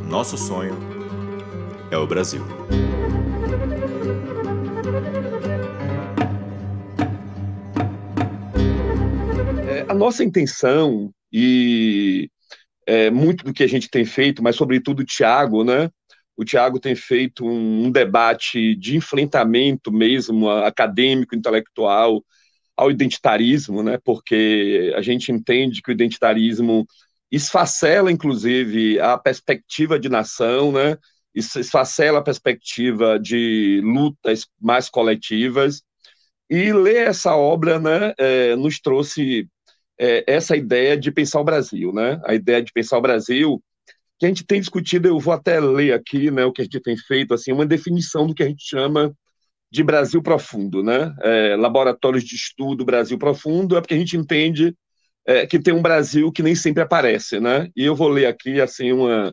Nosso sonho é o Brasil. A nossa intenção muito do que a gente tem feito, mas sobretudo o Tiago, né? O Tiago tem feito um debate de enfrentamento mesmo acadêmico, intelectual ao identitarismo, né? Porque a gente entende que o identitarismo esfacela, inclusive, a perspectiva de nação, né? Esfacela a perspectiva de lutas mais coletivas. E ler essa obra, né, nos trouxe essa ideia de pensar o Brasil, né? A ideia de pensar o Brasil, que a gente tem discutido, eu vou até ler aqui, né, o que a gente tem feito, assim, uma definição do que a gente chama de Brasil profundo, né? Laboratórios de estudo Brasil profundo, é porque a gente entende que tem um Brasil que nem sempre aparece, né? E eu vou ler aqui, assim, uma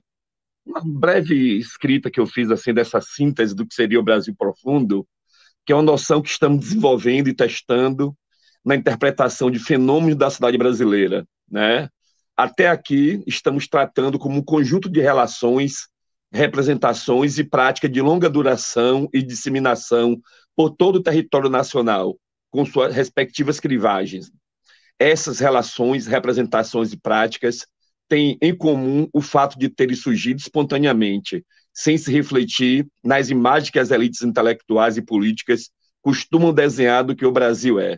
breve escrita que eu fiz, assim, dessa síntese do que seria o Brasil profundo, que é uma noção que estamos desenvolvendo e testando na interpretação de fenômenos da cidade brasileira, né? Até aqui, estamos tratando como um conjunto de relações, representações e práticas de longa duração e disseminação por todo o território nacional, com suas respectivas clivagens. Essas relações, representações e práticas têm em comum o fato de terem surgido espontaneamente, sem se refletir nas imagens que as elites intelectuais e políticas costumam desenhar do que o Brasil é.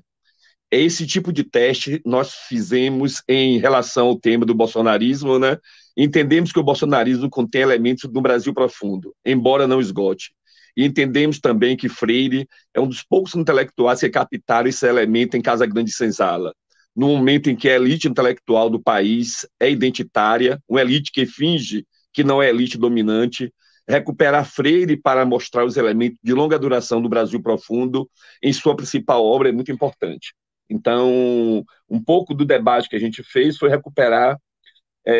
Esse tipo de teste nós fizemos em relação ao tema do bolsonarismo, né? Entendemos que o bolsonarismo contém elementos do Brasil profundo, embora não esgote. E entendemos também que Freire é um dos poucos intelectuais que captaram esse elemento em Casa Grande e Senzala, no momento em que a elite intelectual do país é identitária, uma elite que finge que não é elite dominante, recuperar Freire para mostrar os elementos de longa duração do Brasil profundo em sua principal obra é muito importante. Então, um pouco do debate que a gente fez foi recuperar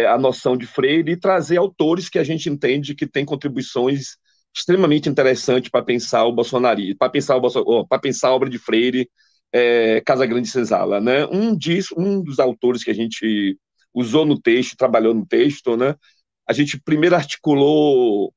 a noção de Freire e trazer autores que a gente entende que têm contribuições extremamente interessantes para pensar o bolsonarismo, para pensar a obra de Freire, Casagrande e Senzala, né? Um dos autores que a gente usou no texto, trabalhou no texto, né? A gente primeiro articulou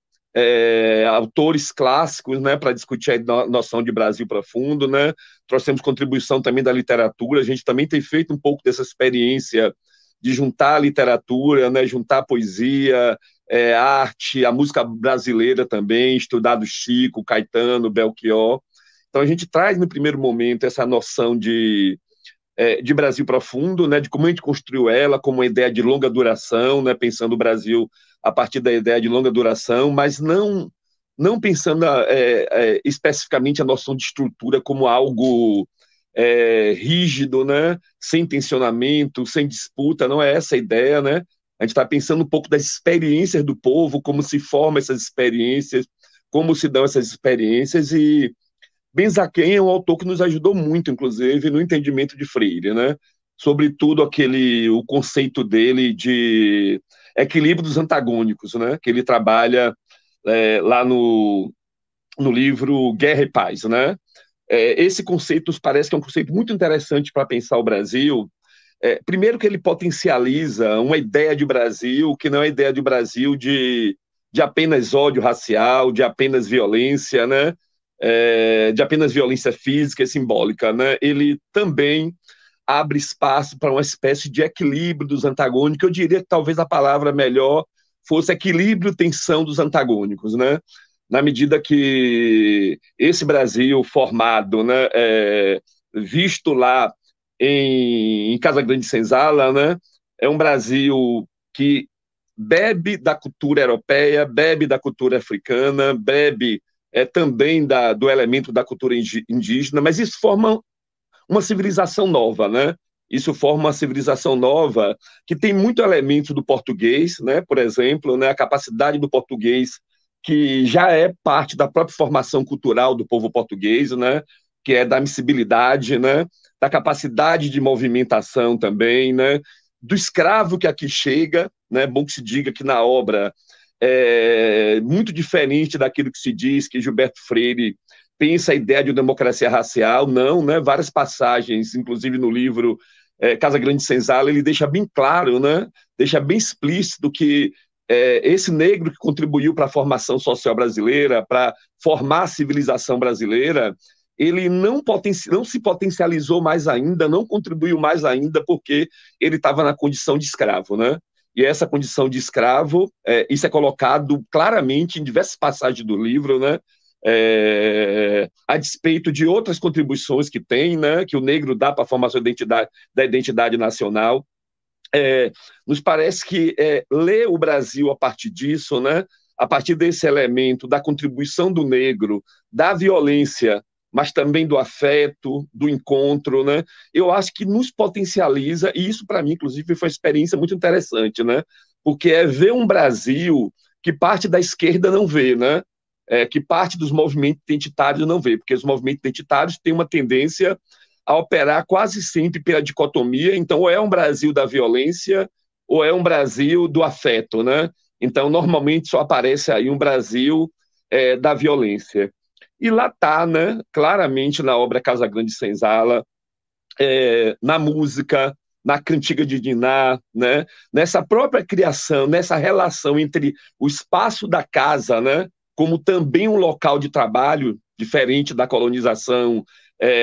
autores clássicos, né, para discutir a noção de Brasil profundo, né? Trouxemos contribuição também da literatura. A gente também tem feito um pouco dessa experiência de juntar a literatura, né, juntar a poesia, a arte, a música brasileira também, estudado Chico, Caetano, Belchior. Então a gente traz no primeiro momento essa noção de Brasil profundo, né, de como a gente construiu ela como uma ideia de longa duração, né, pensando o Brasil a partir da ideia de longa duração, mas não pensando especificamente a noção de estrutura como algo rígido, né, sem tensionamento, sem disputa, não é essa a ideia, né? A gente está pensando um pouco das experiências do povo, como se formam essas experiências, como se dão essas experiências, e Benzaquem é um autor que nos ajudou muito, inclusive, no entendimento de Freire, né? Sobretudo o conceito dele de equilíbrio dos antagônicos, né? Que ele trabalha lá no livro Guerra e Paz, né? Esse conceito nos parece que é um conceito muito interessante para pensar o Brasil. Primeiro que ele potencializa uma ideia de Brasil que não é a ideia de Brasil de apenas ódio racial, de apenas violência, né? De apenas violência física e simbólica, né? Ele também abre espaço para uma espécie de equilíbrio dos antagônicos. Eu diria que talvez a palavra melhor fosse equilíbrio, tensão dos antagônicos, né? Na medida que esse Brasil formado, né, visto lá em Casa Grande e Senzala, né, é um Brasil que bebe da cultura europeia, bebe da cultura africana, bebe também do elemento da cultura indígena, mas isso forma uma civilização nova, né? Isso forma uma civilização nova que tem muito elemento do português, né? Por exemplo, né? A capacidade do português, que já é parte da própria formação cultural do povo português, né? Que é da miscibilidade, né? Da capacidade de movimentação também, né? Do escravo que aqui chega, né? Bom que se diga que na obra muito diferente daquilo que se diz que Gilberto Freire pensa a ideia de uma democracia racial, não, né? Várias passagens, inclusive no livro Casa Grande e Senzala, ele deixa bem claro, né? Deixa bem explícito que esse negro que contribuiu para a formação social brasileira, para formar a civilização brasileira, ele não se potencializou mais ainda, não contribuiu mais ainda, porque ele estava na condição de escravo, né? E essa condição de escravo, isso é colocado claramente em diversas passagens do livro, né? A despeito de outras contribuições que tem, né? Que o negro dá para a formação da identidade nacional. Nos parece que ler o Brasil a partir disso, né? A partir desse elemento da contribuição do negro, da violência, mas também do afeto, do encontro, né? Eu acho que nos potencializa, e isso para mim, inclusive, foi uma experiência muito interessante, né? Porque é ver um Brasil que parte da esquerda não vê, né? Que parte dos movimentos identitários não vê, porque os movimentos identitários têm uma tendência a operar quase sempre pela dicotomia, então ou é um Brasil da violência ou é um Brasil do afeto, né? Então, normalmente só aparece aí um Brasil da violência. E lá está, né, claramente na obra Casagrande Senzala, na música, na Cantiga de Diná, né, nessa própria criação, nessa relação entre o espaço da casa, né, como também um local de trabalho, diferente da colonização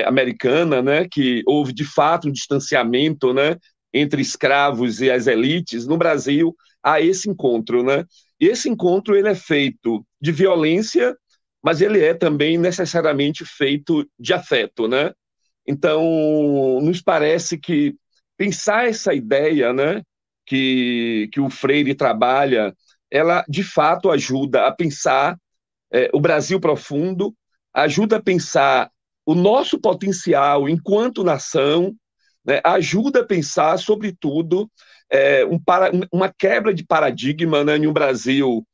americana, né, que houve de fato um distanciamento, né, entre escravos e as elites. No Brasil há esse encontro, né? E esse encontro ele é feito de violência, mas ele é também necessariamente feito de afeto, né? Então, nos parece que pensar essa ideia, né, que o Freire trabalha, ela de fato ajuda a pensar o Brasil profundo, ajuda a pensar o nosso potencial enquanto nação, né, ajuda a pensar, sobretudo, uma quebra de paradigma, né, em um Brasil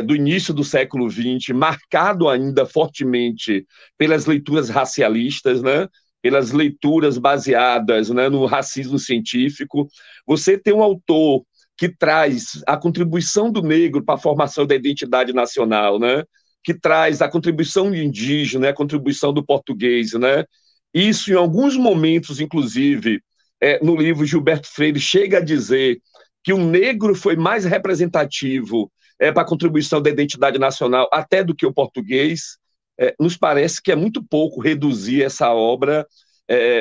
do início do século XX, marcado ainda fortemente pelas leituras racialistas, né, pelas leituras baseadas, né, no racismo científico. Você tem um autor que traz a contribuição do negro para a formação da identidade nacional, né, que traz a contribuição do indígena, a contribuição do português, né? Isso, em alguns momentos, inclusive, no livro Gilberto Freire chega a dizer que o negro foi mais representativo para a contribuição da identidade nacional até do que o português. Nos parece que é muito pouco reduzir essa obra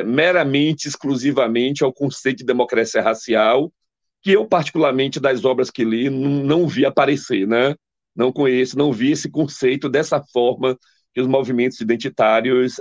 meramente, exclusivamente ao conceito de democracia racial, que eu, particularmente, das obras que li, não vi aparecer, né? Não conheço, não vi esse conceito dessa forma que os movimentos identitários